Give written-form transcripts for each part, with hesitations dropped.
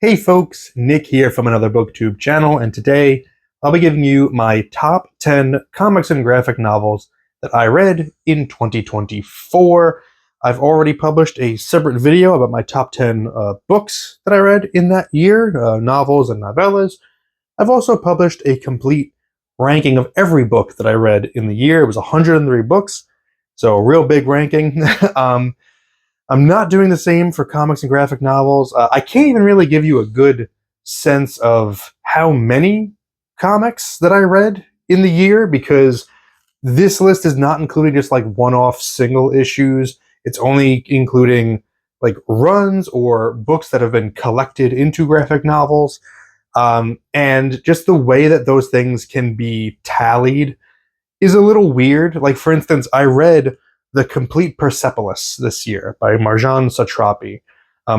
Hey folks, Nick here from Another BookTube channel, and today I'll be giving you my top 10 comics and graphic novels that I read in 2024. I've already published a separate video about my top 10 books that I read in that year, novels and novellas. I've also published a complete ranking of every book that I read in the year. It was 103 books, so a real big ranking. I'm not doing the same for comics and graphic novels. I can't even really give you a good sense of how many comics that I read in the year because this list is not including just like one-off single issues. It's only including like runs or books that have been collected into graphic novels. And just the way that those things can be tallied is a little weird. Like, for instance, I read The Complete Persepolis this year by Marjane Satrapi.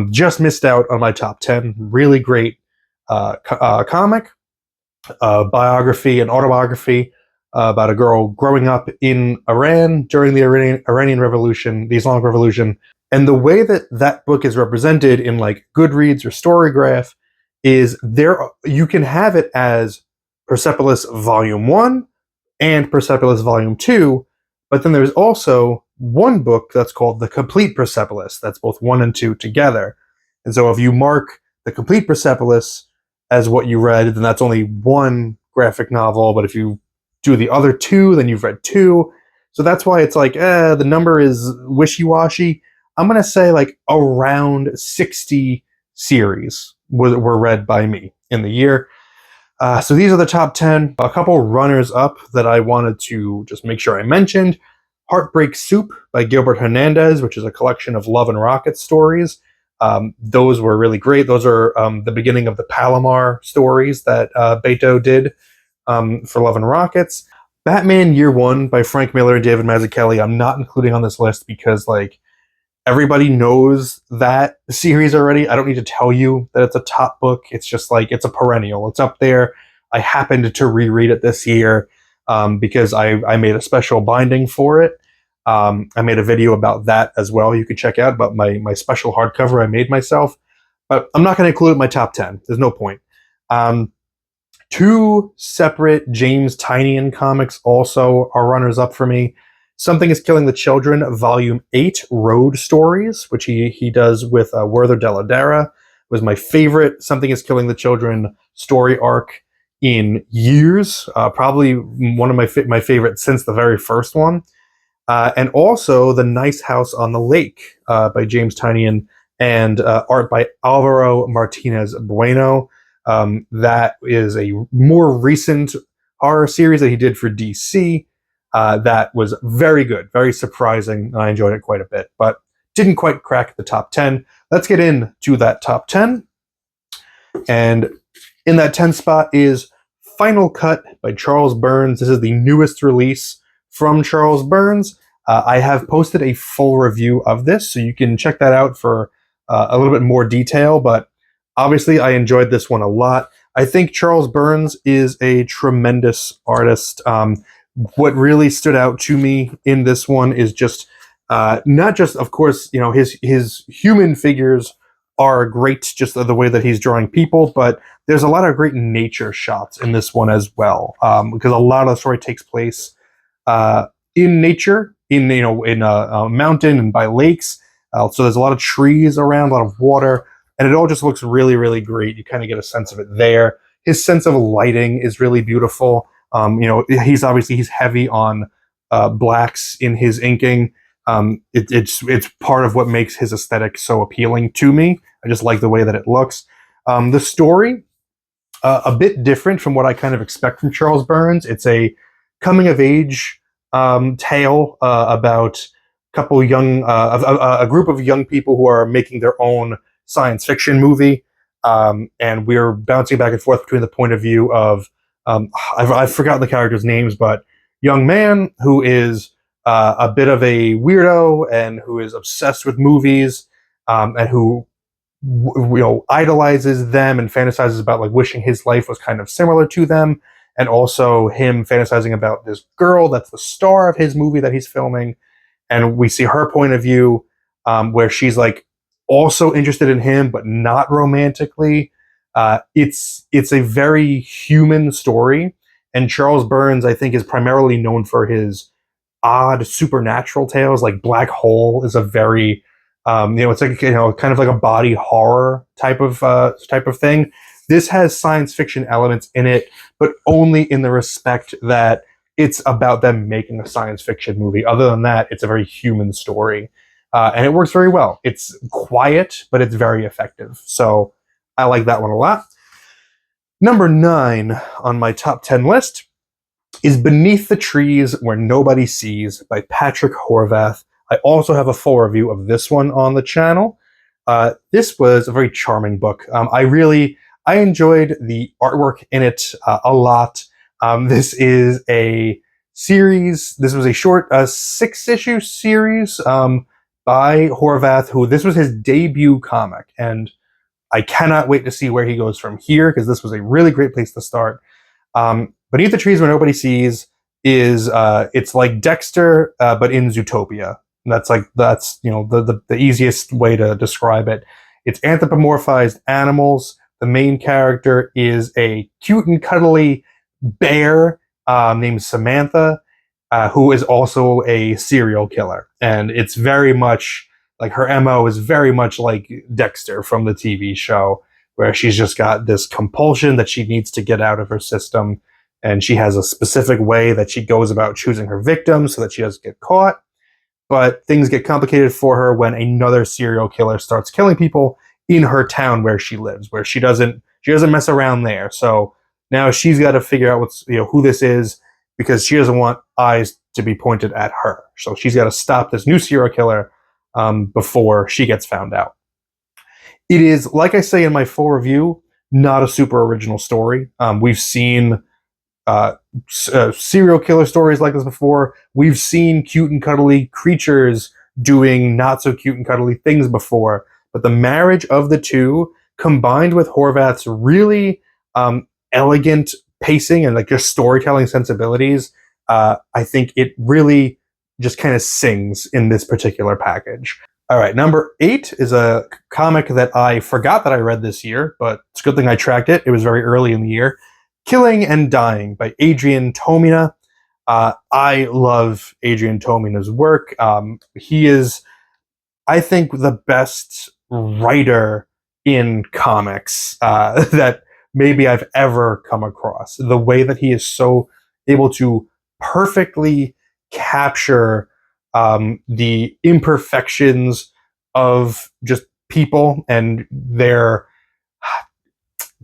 Just missed out on my top 10. Really great comic, biography, and autobiography about a girl growing up in Iran during the Iranian Revolution, the Islamic Revolution. And the way that that book is represented in like Goodreads or Storygraph is you can have it as Persepolis Volume 1 and Persepolis Volume 2, but then there's also one book that's called The Complete Persepolis. That's both 1 and 2 together. And so if you mark The Complete Persepolis as what you read, then that's only one graphic novel, but if you do the other two, then you've read 2. So that's why it's like, the number is wishy-washy. I'm going to say like around 60 series were read by me in the year. So these are the top 10. A couple runners up that I wanted to just make sure I mentioned. Heartbreak Soup by Gilbert Hernandez, which is a collection of love and rocket stories. Those were really great. Those are the beginning of the Palomar stories that Beto did for Love and Rockets. Batman Year One by Frank Miller and David Mazzucchelli I'm not including on this list because like everybody knows that series already. I don't need to tell you that it's a top book. It's just like, it's a perennial. It's up there. I happened to reread it this year because I made a special binding for it. I made a video about that as well. You can check out about my special hardcover I made myself. But I'm not going to include it in my top 10. There's no point. 2 separate James Tynion comics also are runners-up for me. Something is Killing the Children, Volume 8, Road Stories, which he does with Werther Dell'Edera, was my favorite Something is Killing the Children story arc in years. Probably one of my favorites since the very first one. And also The Nice House on the Lake by James Tynion and art by Alvaro Martinez Bueno. That is a more recent horror series that he did for DC. That was very good, very surprising. I enjoyed it quite a bit, but didn't quite crack the top 10. Let's get into that top 10. And in that 10 spot is Final Cut by Charles Burns. This is the newest release from Charles Burns. I have posted a full review of this, so you can check that out for a little bit more detail, but obviously I enjoyed this one a lot. I think Charles Burns is a tremendous artist. What really stood out to me in this one is just not just, of course, you know, his human figures are great, just the way that he's drawing people, but there's a lot of great nature shots in this one as well, because a lot of the story takes place in nature, in a mountain and by lakes. So there's a lot of trees around, a lot of water, and it all just looks really, really great. You kind of get a sense of it there. His sense of lighting is really beautiful. He's heavy on blacks in his inking. It's part of what makes his aesthetic so appealing to me. I just like the way that it looks. The story, a bit different from what I kind of expect from Charles Burns. It's a coming of age tale about a group of young people who are making their own science fiction movie, and we're bouncing back and forth between the point of view of I've forgotten the characters' names, but young man who is a bit of a weirdo and who is obsessed with movies, and who idolizes them and fantasizes about like wishing his life was kind of similar to them, and also him fantasizing about this girl that's the star of his movie that he's filming, and we see her point of view, where she's like also interested in him, but not romantically. It's a very human story, and Charles Burns, I think, is primarily known for his odd supernatural tales. Like Black Hole is a very it's like kind of like a body horror type of thing. This has science fiction elements in it, but only in the respect that it's about them making a science fiction movie. Other than that, it's a very human story, and it works very well. It's quiet, but it's very effective. So I like that one a lot. Number 9 on my top 10 list is Beneath the Trees Where Nobody Sees by Patrick Horvath. I also have a full review of this one on the channel. This was a very charming book. I enjoyed the artwork in it a lot. This is a series. This was a short 6-issue series by Horvath, who this was his debut comic, and I cannot wait to see where he goes from here, because this was a really great place to start. Beneath the Trees Where Nobody Sees is it's like Dexter, but in Zootopia. That's the easiest way to describe it. It's anthropomorphized animals. The main character is a cute and cuddly bear named Samantha, who is also a serial killer, and it's very much like her MO is very much like Dexter from the TV show, where she's just got this compulsion that she needs to get out of her system. And she has a specific way that she goes about choosing her victims so that she doesn't get caught. But things get complicated for her when another serial killer starts killing people in her town where she lives, where she doesn't mess around there. So now she's got to figure out who this is, because she doesn't want eyes to be pointed at her. So she's got to stop this new serial killer before she gets found out. It is, like I say in my full review, not a super original story. We've seen serial killer stories like this before. We've seen cute and cuddly creatures doing not so cute and cuddly things before. But the marriage of the two, combined with Horvath's really elegant pacing and like just storytelling sensibilities, I think it really just kind of sings in this particular package. All right, number 8 is a comic that I forgot that I read this year, but it's a good thing I tracked it. It was very early in the year. Killing and Dying by Adrian Tomina. I love Adrian Tomina's work. He is, I think, the best writer in comics that maybe I've ever come across. The way that he is so able to perfectly capture the imperfections of just people and their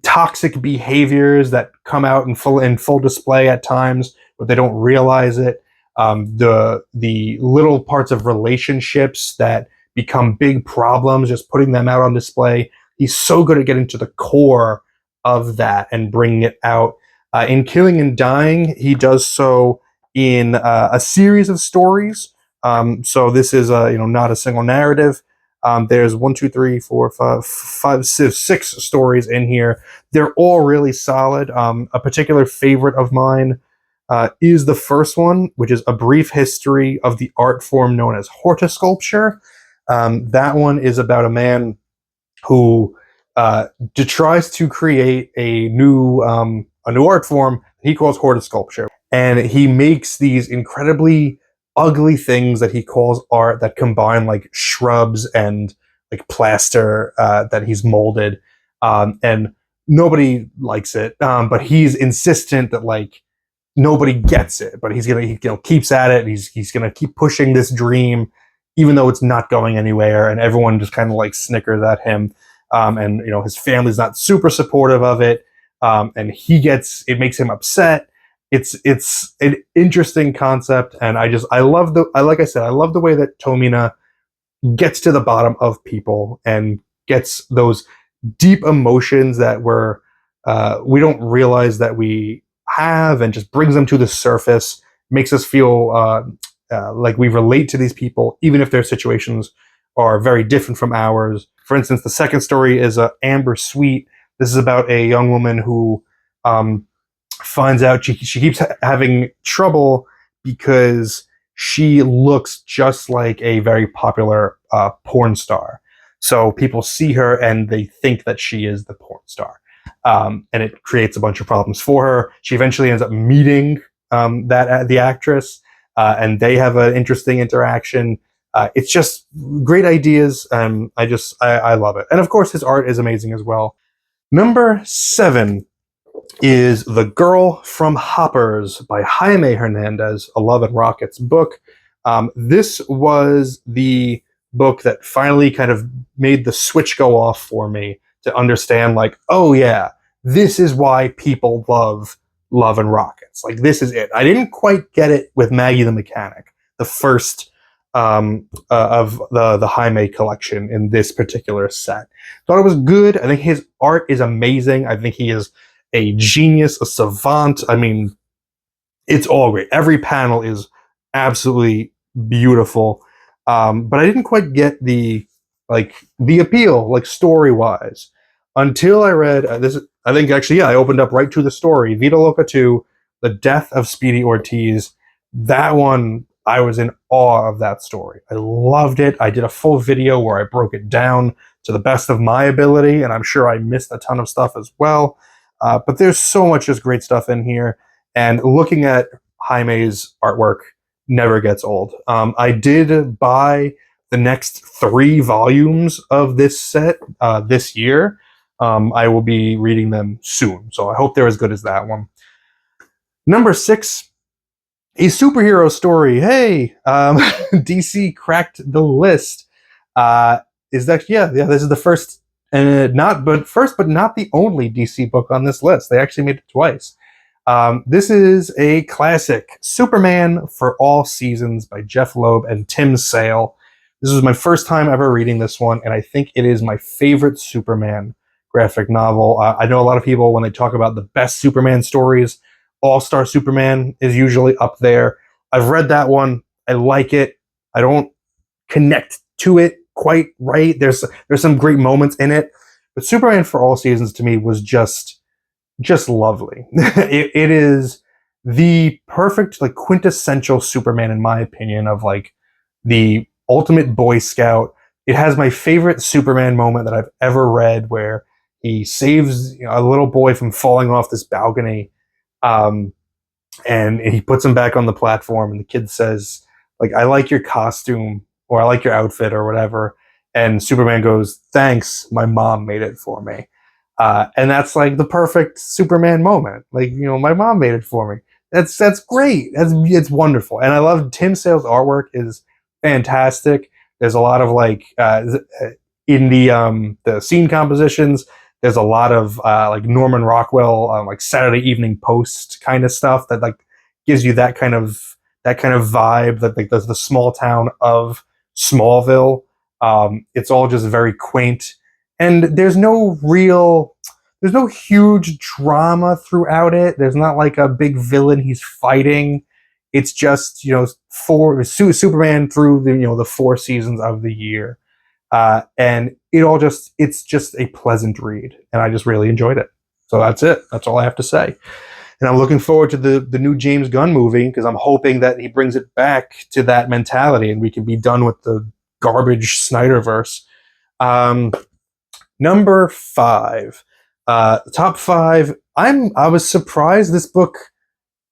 toxic behaviors that come out in full display at times, but they don't realize it. The little parts of relationships that become big problems, just putting them out on display. He's so good at getting to the core of that and bringing it out. In Killing and Dying, he does so in a series of stories. So this is not a single narrative. There's 6 stories in here. They're all really solid. A particular favorite of mine is the first one, which is A Brief History of the Art Form Known as Horticulture. That one is about a man who tries to create a new art form he calls horticulture, and he makes these incredibly ugly things that he calls art that combine like shrubs and like plaster that he's molded, and nobody likes it, but he's insistent that like nobody gets it, but he keeps at it. He's gonna keep pushing this dream even though it's not going anywhere, and everyone just kind of like snickers at him, and his family's not super supportive of it, and it makes him upset. It's an interesting concept, and I love I love the way that Tomina gets to the bottom of people and gets those deep emotions that we don't realize that we have, and just brings them to the surface, makes us feel like we relate to these people, even if their situations are very different from ours. For instance, the second story is Amber Sweet. This is about a young woman who finds out she keeps having trouble because she looks just like a very popular porn star. So people see her and they think that she is the porn star. And it creates a bunch of problems for her. She eventually ends up meeting the actress, and they have an interesting interaction. It's just great ideas. I love it. And of course, his art is amazing as well. Number 7 is The Girl from Hoppers by Jaime Hernandez, a Love and Rockets book. This was the book that finally kind of made the switch go off for me to understand, like, oh yeah, this is why people love Love and Rockets. Like, this is it. I didn't quite get it with Maggie the Mechanic, the first of the Jaime collection in this particular set. Thought it was good. I think his art is amazing. I think he is a genius, a savant. I mean, it's all great. Every panel is absolutely beautiful. But I didn't quite get the appeal, like, story wise, until I read this. I think actually, yeah, I opened up right to the story. Vida Loca 2, The Death of Speedy Ortiz. That one, I was in awe of that story. I loved it. I did a full video where I broke it down to the best of my ability, and I'm sure I missed a ton of stuff as well. But there's so much just great stuff in here, and looking at Jaime's artwork never gets old. I did buy the next 3 volumes of this set this year. I will be reading them soon, so I hope they're as good as that one. Number 6, a superhero story. Hey, DC cracked the list. Is that yeah? This is the first, and not the only DC book on this list. They actually made it twice. This is a classic, Superman for All Seasons by Jeff Loeb and Tim Sale. This was my first time ever reading this one, and I think it is my favorite Superman graphic novel. I know a lot of people, when they talk about the best Superman stories, All-Star Superman is usually up there. I've read that one. I like it. I don't connect to it quite right. There's some great moments in it, but Superman for All Seasons to me was just lovely. It is the perfect, like, quintessential Superman, in my opinion, of like the ultimate Boy Scout. It has my favorite Superman moment that I've ever read, where he saves, a little boy from falling off this balcony, and he puts him back on the platform, and the kid says, like, I like your costume, or I like your outfit, or whatever. And Superman goes, thanks, my mom made it for me. And that's like the perfect Superman moment. Like, my mom made it for me. That's great. It's wonderful. And I love Tim Sale's artwork is fantastic. There's a lot of in the scene compositions, there's a lot of like Norman Rockwell, like Saturday Evening Post kind of stuff that like gives you that kind of vibe, that like the small town of Smallville. It's all just very quaint, and there's no huge drama throughout it. There's not like a big villain he's fighting. It's just, Superman through the 4 seasons of the year. And it's just a pleasant read, and I just really enjoyed it. So that's it. That's all I have to say. And I'm looking forward to the new James Gunn movie, because I'm hoping that he brings it back to that mentality and we can be done with the garbage Snyderverse. Number 5, top 5. I was surprised this book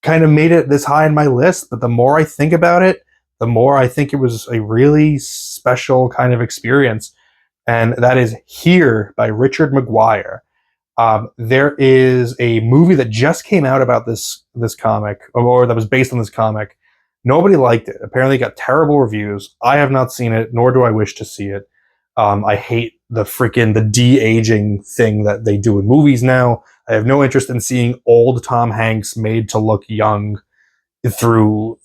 kind of made it this high in my list, but the more I think about it, the more I think it was a really special kind of experience, and that is Here by Richard Maguire. There is a movie that just came out about this comic, or that was based on this comic. Nobody liked it. Apparently it got terrible reviews. I have not seen it, nor do I wish to see it. I hate the de-aging thing that they do in movies now. I have no interest in seeing old Tom Hanks made to look young through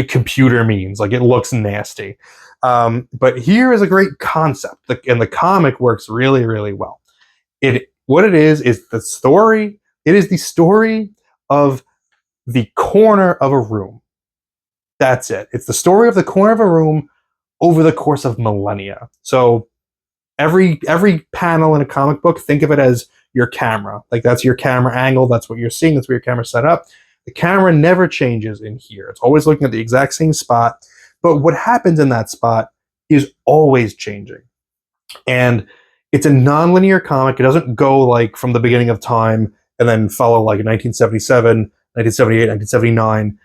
computer means. Like, it looks nasty. But Here is a great concept, and the comic works really, really well. What it is the story. It is the story of the corner of a room. That's it. It's the story of the corner of a room over the course of millennia. So every panel in a comic book, think of it as your camera. Like, that's your camera angle. That's what you're seeing. That's where your camera's set up. The camera never changes in Here. It's always looking at the exact same spot. But what happens in that spot is always changing. And it's a non-linear comic. It doesn't go like from the beginning of time and then follow like 1977, 1978, 1979.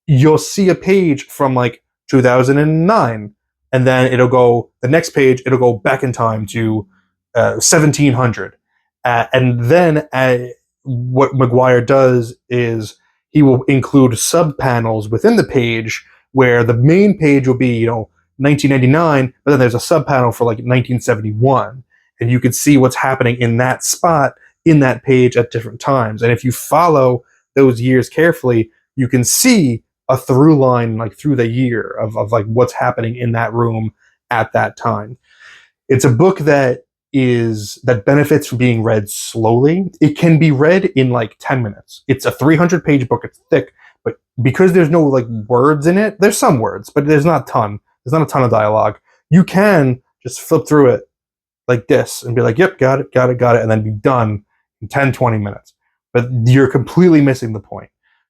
You'll see a page from like 2009, and then it'll go the next page. It'll go back in time to 1700, and then what McGuire does is he will include sub panels within the page where the main page will be 1999, but then there's a sub panel for like 1971, and you can see what's happening in that spot in that page at different times. And if you follow those years carefully, you can see a through line like through the year of like what's happening in that room at that time. It's a book that benefits from being read slowly. It can be read in like 10 minutes. It's a 300-page book. It's thick, but because there's no like words in it, there's some words, but there's not a ton of dialogue. You can just flip through it like this and be like, yep, got it, and then be done in 10, 20 minutes. But you're completely missing the point.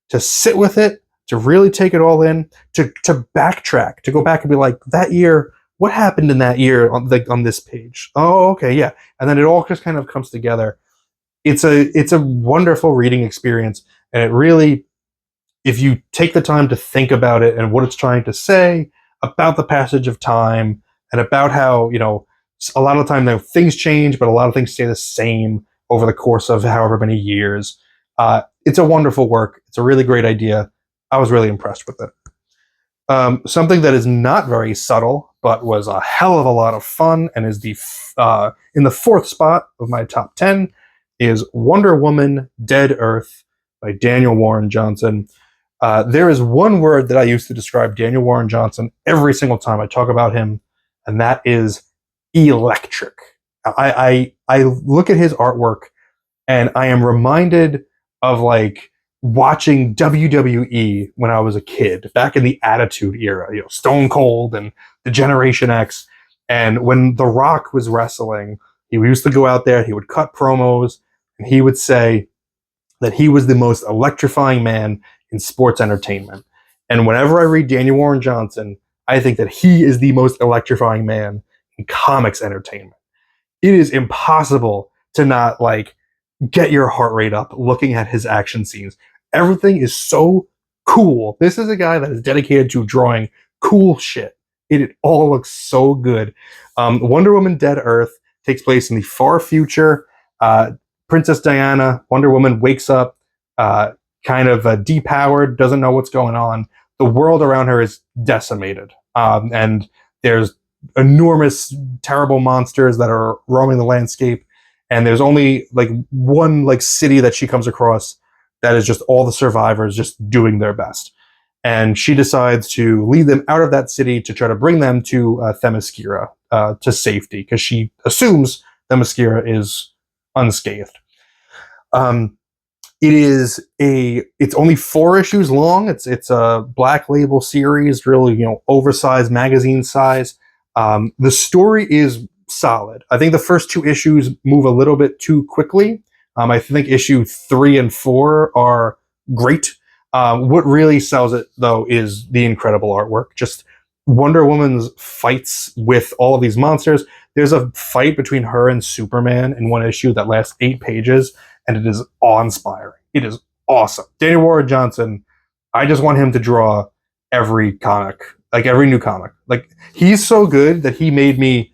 To sit with it, to really take it all in, to backtrack, to go back and be like, that year, what happened in that year on this page? Oh, okay, yeah. And then it all just kind of comes together. It's a wonderful reading experience, and it really, if you take the time to think about it and what it's trying to say about the passage of time and about how, a lot of the time things change, but a lot of things stay the same over the course of however many years. It's a wonderful work. It's a really great idea. I was really impressed with it. Something that is not very subtle, but was a hell of a lot of fun, and is in the fourth spot of my top 10, is Wonder Woman: Dead Earth by Daniel Warren Johnson. There is one word that I use to describe Daniel Warren Johnson every single time I talk about him, and that is electric. I look at his artwork, and I am reminded of like watching WWE when I was a kid, back in the Attitude Era, Stone Cold and the Generation X. And when The Rock was wrestling, he used to go out there, he would cut promos, and he would say that he was the most electrifying man in sports entertainment. And whenever I read Daniel Warren Johnson, I think that he is the most electrifying man in comics entertainment. It is impossible to not like get your heart rate up looking at his action scenes. Everything is so cool. This is a guy that is dedicated to drawing cool shit. It all looks so good. Wonder Woman: Dead Earth takes place in the far future. Princess Diana, Wonder Woman, wakes up kind of depowered, doesn't know what's going on. The world around her is decimated. And there's enormous, terrible monsters that are roaming the landscape. And there's only like one like city that she comes across that is just all the survivors just doing their best. And she decides to lead them out of that city to try to bring them to Themyscira to safety, because she assumes Themyscira is unscathed. It's only 4 issues long. It's a Black Label series, really, oversized magazine size. The story is solid. I think the first 2 issues move a little bit too quickly. I think issue 3 and 4 are great. What really sells it, though, is the incredible artwork. Just Wonder Woman's fights with all of these monsters. There's a fight between her and Superman in one issue that lasts 8 pages, and it is awe-inspiring. It is awesome. Daniel Warren Johnson, I just want him to draw every comic, like every new comic. Like, he's so good that he made me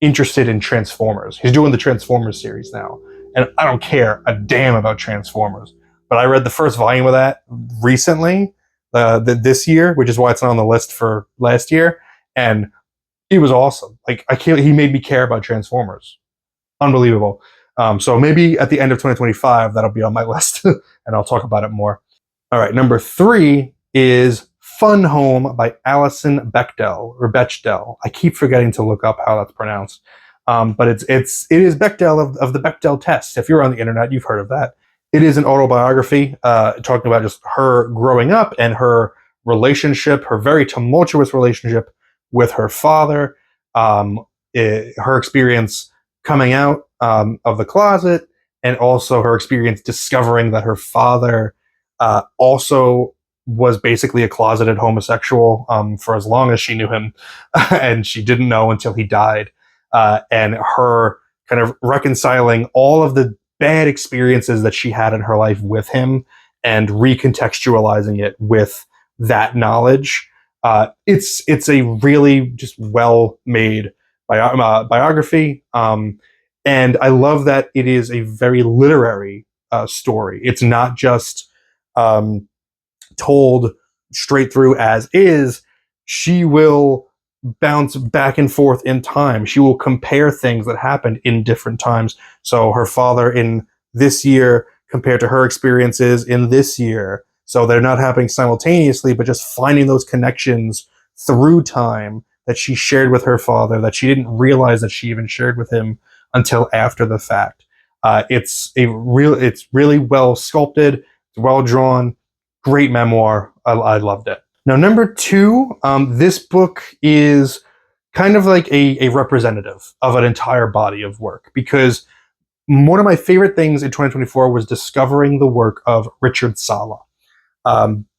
interested in Transformers. He's doing the Transformers series now, and I don't care a damn about Transformers. But I read the first volume of that recently, this year, which is why it's not on the list for last year, and it was awesome. Like, he made me care about Transformers. Unbelievable. So maybe at the end of 2025, that'll be on my list, and I'll talk about it more. All right, number 3 is Fun Home by Alison Bechdel, or Bechdel. I keep forgetting to look up how that's pronounced. But it is Bechdel of the Bechdel test. If you're on the internet, you've heard of that. It is an autobiography talking about just her growing up and her relationship, her very tumultuous relationship with her father, her experience coming out of the closet, and also her experience discovering that her father also was basically a closeted homosexual for as long as she knew him, and she didn't know until he died. and her kind of reconciling all of the bad experiences that she had in her life with him and recontextualizing it with that knowledge. It's a really just well made biography, and I love that it is a very literary story. It's not just um, told straight through as is. She will bounce back and forth in time. She will compare things that happened in different times. So her father in this year compared to her experiences in this year. So they're not happening simultaneously, but just finding those connections through time that she shared with her father that she didn't realize that she even shared with him until after the fact. It's really well sculpted, it's well drawn, great memoir. I loved it. Now, number two, this book is kind of like a representative of an entire body of work because one of my favorite things in 2024 was discovering the work of Richard Sala.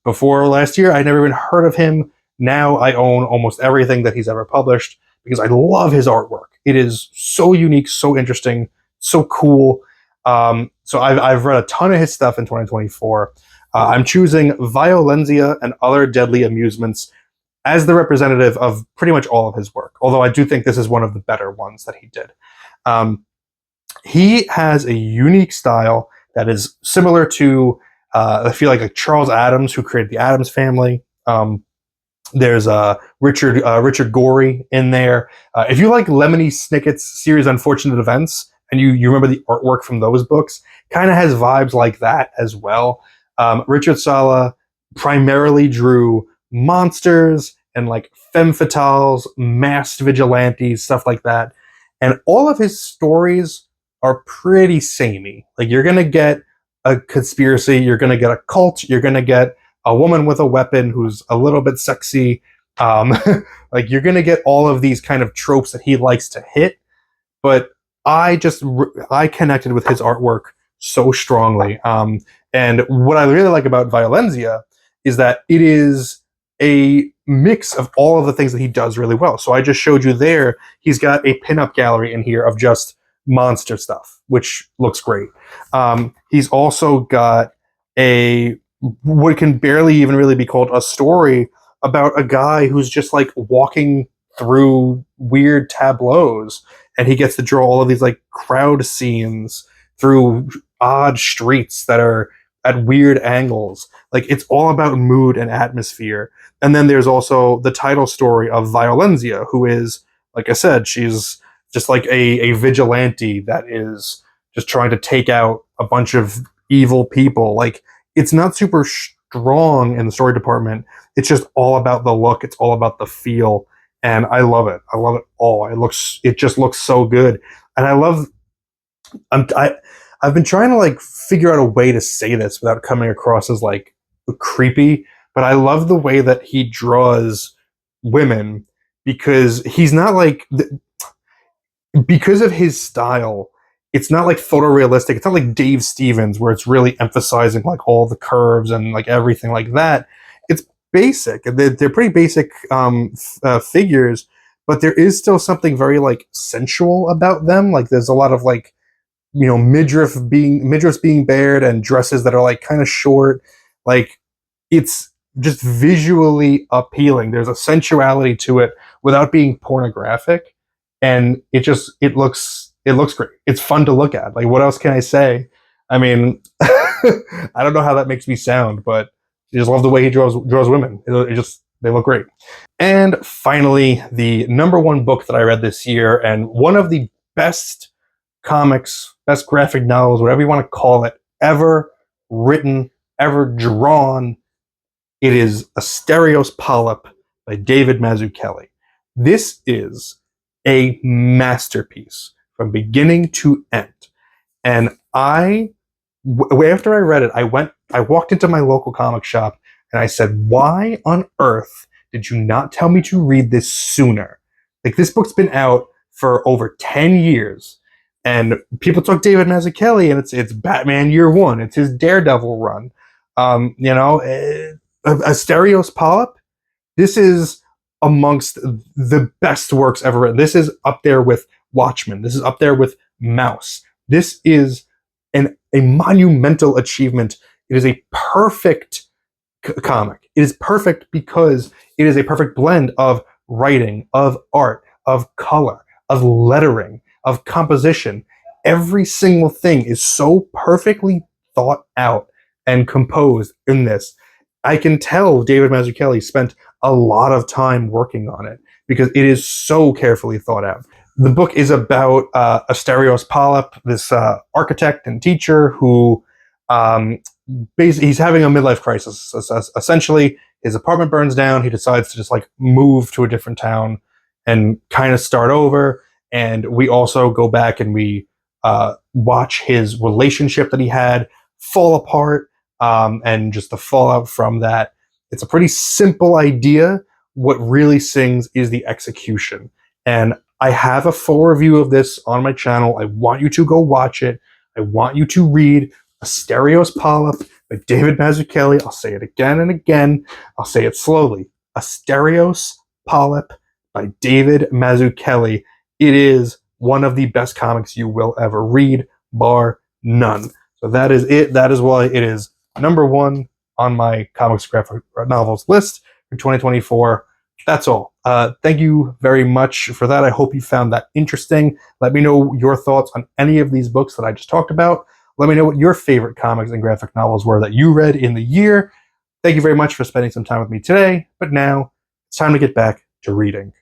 Before last year, I'd never even heard of him. Now I own almost everything that he's ever published because I love his artwork. It is so unique, so interesting, so cool. So I've read a ton of his stuff in 2024. I'm choosing Violencia and Other Deadly Amusements as the representative of pretty much all of his work, although I do think this is one of the better ones that he did. He has a unique style that is similar to, I feel like Charles Addams, who created the Addams Family. There's Richard Gorey in there. If you like Lemony Snicket's series Unfortunate Events, and you remember the artwork from those books, kind of has vibes like that as well. Richard Sala primarily drew monsters and like femme fatales, masked vigilantes, stuff like that. And all of his stories are pretty samey. Like you're gonna get a conspiracy, you're gonna get a cult, you're gonna get a woman with a weapon who's a little bit sexy. Um, like you're gonna get all of these kind of tropes that he likes to hit. But I connected with his artwork so strongly. And what I really like about Violencia is that it is a mix of all of the things that he does really well. So I just showed you there, he's got a pinup gallery in here of just monster stuff, which looks great. He's also got a what can barely even really be called a story about a guy who's just like walking through weird tableaus, and he gets to draw all of these like crowd scenes through odd streets that are at weird angles. Like it's all about mood and atmosphere. And then there's also the title story of Violencia, who is, like I said, she's just like a vigilante that is just trying to take out a bunch of evil people. Like it's not super strong in the story department. It's just all about the look. It's all about the feel, and I love it. I love it all. It just looks so good, and I love. I've been trying to like figure out a way to say this without coming across as like creepy, but I love the way that he draws women because he's not like because of his style. It's not like photorealistic. It's not like Dave Stevens where it's really emphasizing like all the curves and like everything like that. It's basic. They're pretty basic figures, but there is still something very like sensual about them. Like there's a lot of like midriffs being bared and dresses that are like kind of short. Like it's just visually appealing. There's a sensuality to it without being pornographic, and it looks great. It's fun to look at. Like what else can I say? I mean, I don't know how that makes me sound, but I just love the way he draws women. They look great. And finally, the number one book that I read this year, and one of the best comics, best graphic novels, whatever you want to call it, ever written, ever drawn. It is Asterios Polyp by David Mazzucchelli. This is a masterpiece from beginning to end. And after I read it, I walked into my local comic shop and I said, why on earth did you not tell me to read this sooner? Like this book's been out for over 10 years. And people talk David Mazzucchelli, and it's Batman Year One. It's his Daredevil run. Asterios Polyp. This is amongst the best works ever written. This is up there with Watchmen. This is up there with Mouse. This is a monumental achievement. It is a perfect comic. It is perfect because it is a perfect blend of writing, of art, of color, of lettering, of composition. Every single thing is so perfectly thought out and composed in this. I can tell David Mazzucchelli spent a lot of time working on it because it is so carefully thought out. The book is about Asterios Polyp, this architect and teacher who basically he's having a midlife crisis. Essentially, his apartment burns down. He decides to just like move to a different town and kind of start over. And we also go back and we watch his relationship that he had fall apart, and just the fallout from that. It's a pretty simple idea. What really sings is the execution. And I have a full review of this on my channel. I want you to go watch it. I want you to read Asterios Polyp by David Mazzucchelli. I'll say it again and again. I'll say it slowly. Asterios Polyp by David Mazzucchelli. It is one of the best comics you will ever read, bar none. So that is it. That is why it is number one on my comics graphic novels list for 2024. That's all. Thank you very much for that. I hope you found that interesting. Let me know your thoughts on any of these books that I just talked about. Let me know what your favorite comics and graphic novels were that you read in the year. Thank you very much for spending some time with me today. But now it's time to get back to reading.